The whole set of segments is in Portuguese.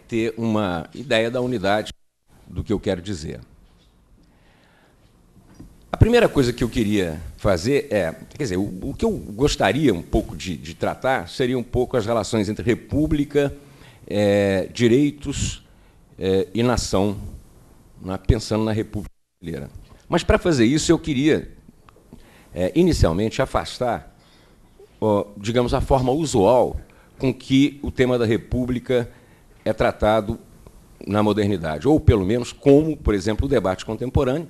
ter uma ideia da unidade do que eu quero dizer. A primeira coisa que eu queria fazer quer dizer, o que eu gostaria um pouco de tratar seria um pouco as relações entre república, direitos e nação, pensando na República Brasileira. Mas, para fazer isso, eu queria, inicialmente, afastar, digamos, a forma usual com que o tema da República é tratado na modernidade, ou, pelo menos, como, por exemplo, o debate contemporâneo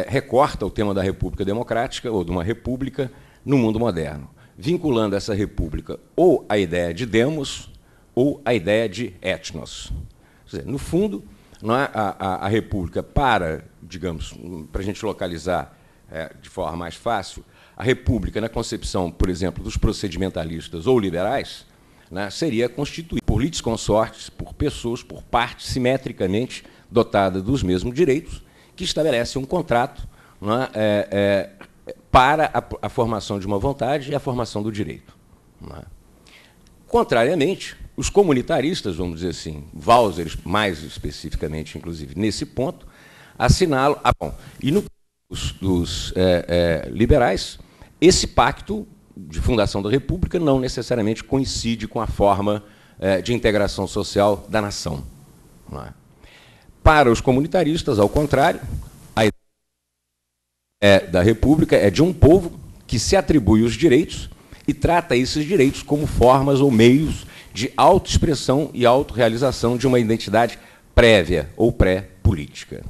recorta o tema da República Democrática, ou de uma república, no mundo moderno, vinculando essa república ou à ideia de demos ou à ideia de etnos. Quer dizer, no fundo, a república, digamos, para a gente localizar de forma mais fácil, a república, na concepção, por exemplo, dos procedimentalistas ou liberais, seria constituída por litisconsortes, por pessoas, por partes simetricamente dotadas dos mesmos direitos, que estabelece um contrato para a formação de uma vontade e a formação do direito. Contrariamente, os comunitaristas, vamos dizer assim, Walser, mais especificamente, inclusive, nesse ponto, assinalam... e no caso dos liberais, esse pacto de fundação da República não necessariamente coincide com a forma de integração social da nação. Para os comunitaristas, ao contrário, a ideia da República é de um povo que se atribui os direitos e trata esses direitos como formas ou meios de autoexpressão e autorrealização de uma identidade prévia ou pré-política.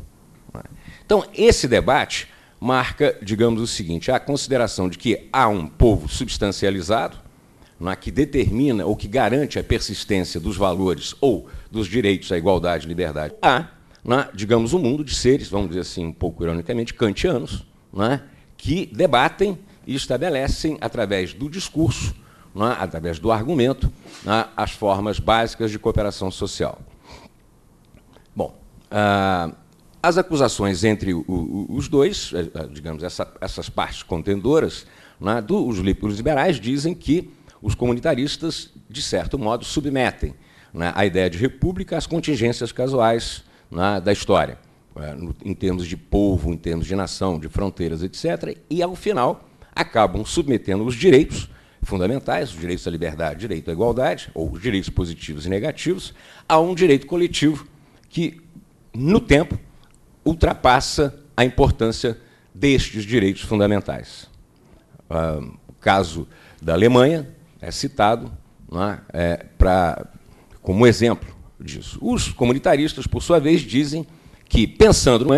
Então, esse debate marca, digamos, o seguinte, a consideração de que há um povo substancializado, que determina ou que garante a persistência dos valores ou dos direitos à igualdade e liberdade. Há, digamos, um mundo de seres, vamos dizer assim, um pouco ironicamente, kantianos, que debatem e estabelecem, através do discurso, através do argumento, as formas básicas de cooperação social. Bom, as acusações entre os dois, digamos, essas partes contendoras, os liberais dizem que os comunitaristas, de certo modo, submetem a ideia de república às contingências casuais da história, em termos de povo, em termos de nação, de fronteiras, etc., e, ao final, acabam submetendo os direitos fundamentais, os direitos à liberdade, direito à igualdade, ou os direitos positivos e negativos, a um direito coletivo que, no tempo, ultrapassa a importância destes direitos fundamentais. O caso da Alemanha é citado como exemplo disso. Os comunitaristas, por sua vez, dizem que, pensando no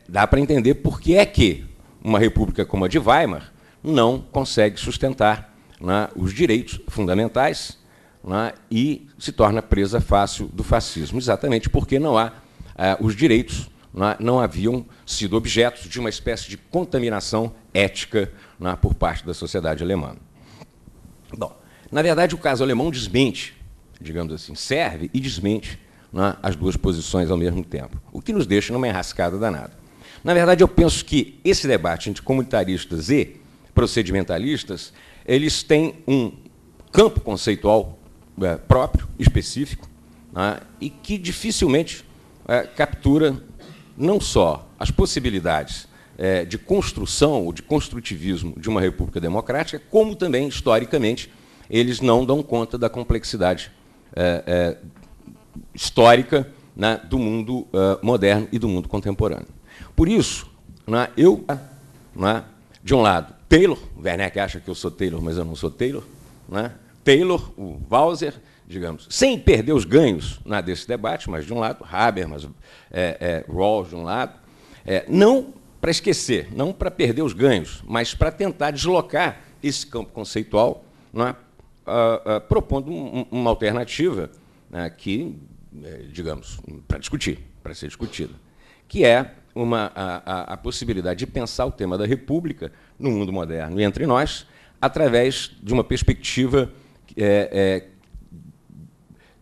dá para entender por que é que uma república como a de Weimar não consegue sustentar os direitos fundamentais e se torna presa fácil do fascismo, exatamente porque não há os direitos não haviam sido objetos de uma espécie de contaminação ética por parte da sociedade alemã. Bom, na verdade, o caso alemão desmente, digamos assim, serve e desmente as duas posições ao mesmo tempo, o que nos deixa numa enrascada danada. Na verdade, eu penso que esse debate entre comunitaristas e procedimentalistas, eles têm um campo conceitual próprio, específico, e que dificilmente captura não só as possibilidades de construção ou de construtivismo de uma república democrática, como também, historicamente, eles não dão conta da complexidade histórica do mundo moderno e do mundo contemporâneo. Por isso, eu, de um lado, Taylor, o Werneck acha que eu sou Taylor, mas eu não sou Taylor, Taylor, o Walser, digamos, sem perder os ganhos desse debate, mas de um lado, Habermas, Rawls de um lado, não para esquecer, não para perder os ganhos, mas para tentar deslocar esse campo conceitual, propondo uma alternativa que, digamos, para discutir, para ser discutida, que é a possibilidade de pensar o tema da República no mundo moderno e entre nós, através de uma perspectiva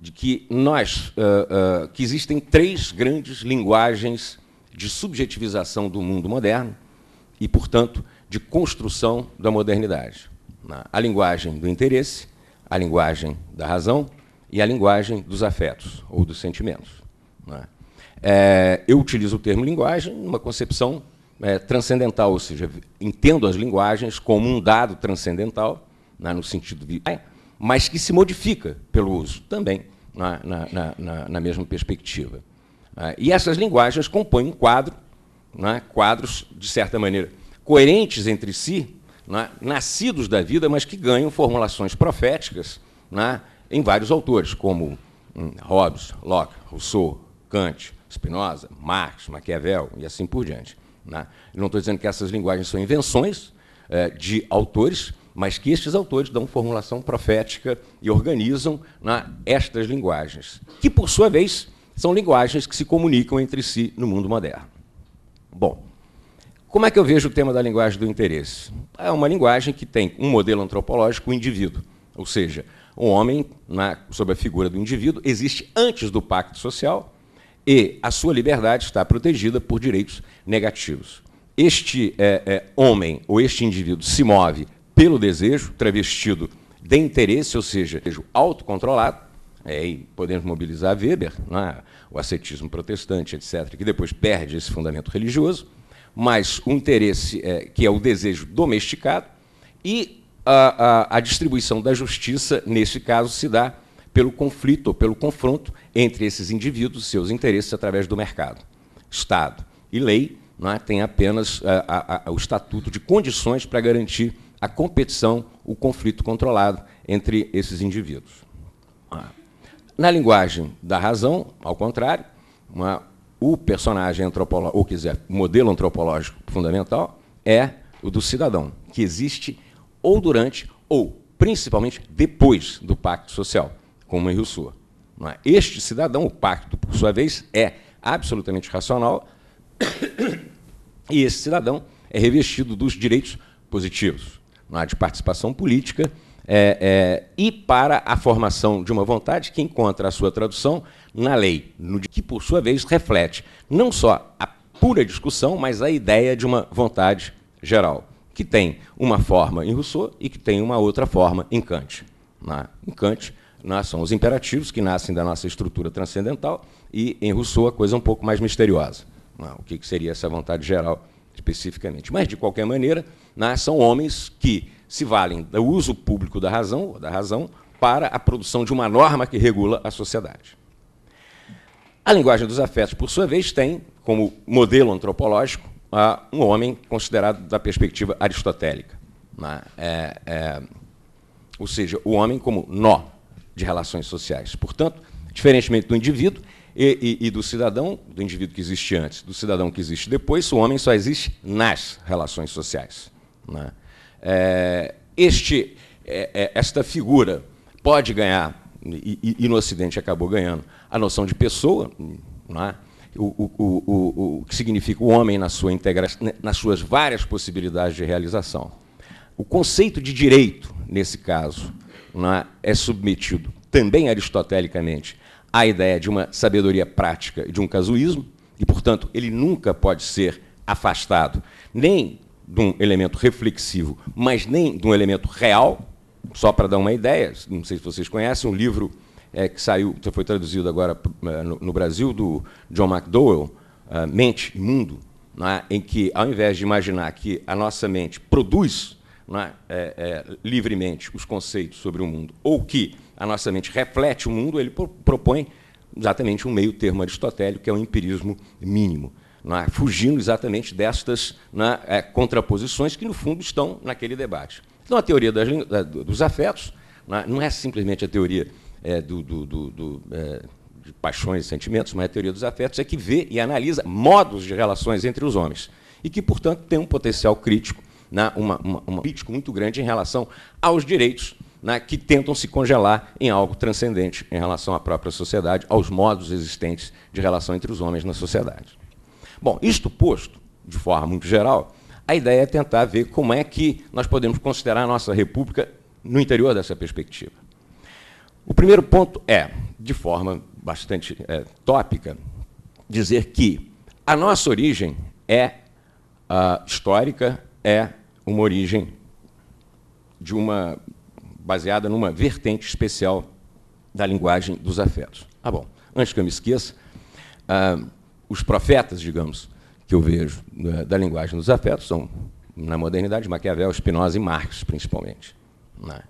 de que que existem três grandes linguagens de subjetivização do mundo moderno e, portanto, de construção da modernidade. A linguagem do interesse, a linguagem da razão e a linguagem dos afetos ou dos sentimentos. Eu utilizo o termo linguagem numa concepção transcendental, ou seja, entendo as linguagens como um dado transcendental, no sentido de... mas que se modifica pelo uso também, na mesma perspectiva. E essas linguagens compõem um quadro, quadros, de certa maneira, coerentes entre si, nascidos da vida, mas que ganham formulações proféticas em vários autores, como Hobbes, Locke, Rousseau, Kant, Spinoza, Marx, Maquiavel e assim por diante. Eu não estou dizendo que essas linguagens são invenções de autores, mas que estes autores dão formulação profética e organizam estas linguagens, que, por sua vez, são linguagens que se comunicam entre si no mundo moderno. Bom, como é que eu vejo o tema da linguagem do interesse? É uma linguagem que tem um modelo antropológico, o indivíduo, ou seja, o homem, sob a figura do indivíduo, existe antes do pacto social e a sua liberdade está protegida por direitos negativos. Este homem ou este indivíduo se move pelo desejo, travestido de interesse, ou seja, autocontrolado, e podemos mobilizar Weber, o ascetismo protestante, etc., que depois perde esse fundamento religioso, mas o interesse, que é o desejo domesticado, e a distribuição da justiça, nesse caso, se dá pelo conflito, ou pelo confronto entre esses indivíduos e seus interesses através do mercado. Estado e lei têm apenas o estatuto de condições para garantir a competição, o conflito controlado entre esses indivíduos. Na linguagem da razão, ao contrário, o personagem antropológico, ou quiser, o modelo antropológico fundamental é o do cidadão, que existe ou durante ou principalmente depois do pacto social, como em Rousseau. Este cidadão, o pacto, por sua vez, é absolutamente racional e esse cidadão é revestido dos direitos positivos, de participação política, e para a formação de uma vontade que encontra a sua tradução na lei, que, por sua vez, reflete não só a pura discussão, mas a ideia de uma vontade geral, que tem uma forma em Rousseau e que tem uma outra forma em Kant. Em Kant, são os imperativos que nascem da nossa estrutura transcendental, e em Rousseau a coisa é um pouco mais misteriosa. O que seria essa vontade geral especificamente? Mas, de qualquer maneira, são homens que se valem do uso público da razão para a produção de uma norma que regula a sociedade. A linguagem dos afetos, por sua vez, tem como modelo antropológico um homem considerado da perspectiva aristotélica, ou seja, o homem como nó de relações sociais. Portanto, diferentemente do indivíduo e do cidadão, do indivíduo que existe antes, do cidadão que existe depois, o homem só existe nas relações sociais. Esta figura pode ganhar, e no Ocidente acabou ganhando, a noção de pessoa, o que significa o homem na sua integração, nas suas várias possibilidades de realização. O conceito de direito, nesse caso, é submetido também aristotelicamente à ideia de uma sabedoria prática e de um casuísmo, e, portanto, ele nunca pode ser afastado nem de um elemento reflexivo, mas nem de um elemento real. Só para dar uma ideia, não sei se vocês conhecem, um livro que saiu, foi traduzido agora no Brasil, do John McDowell, Mente e Mundo, em que, ao invés de imaginar que a nossa mente produz livremente os conceitos sobre o mundo, ou que a nossa mente reflete o mundo, ele propõe exatamente um meio termo aristotélico, que é o empirismo mínimo, fugindo exatamente destas contraposições que, no fundo, estão naquele debate. Então, a teoria dos afetos não é simplesmente a teoria de paixões e sentimentos, mas a teoria dos afetos é que vê e analisa modos de relações entre os homens e que, portanto, tem um potencial crítico, um crítico muito grande em relação aos direitos que tentam se congelar em algo transcendente em relação à própria sociedade, aos modos existentes de relação entre os homens na sociedade. Bom, isto posto, de forma muito geral, a ideia é tentar ver como é que nós podemos considerar a nossa república no interior dessa perspectiva. O primeiro ponto é, de forma bastante tópica, dizer que a nossa origem histórica, é uma origem baseada numa vertente especial da linguagem dos afetos. Ah, bom, antes que eu me esqueça, os profetas, digamos, que eu vejo da linguagem dos afetos são, na modernidade, Maquiavel, Spinoza e Marx, principalmente. Né?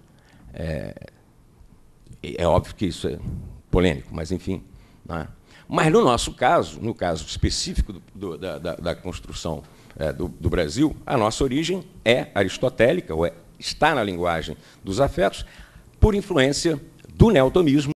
É óbvio que isso é polêmico, mas, enfim. Né? Mas, no nosso caso, no caso específico da construção do Brasil, a nossa origem é aristotélica, ou está na linguagem dos afetos, por influência do neotomismo,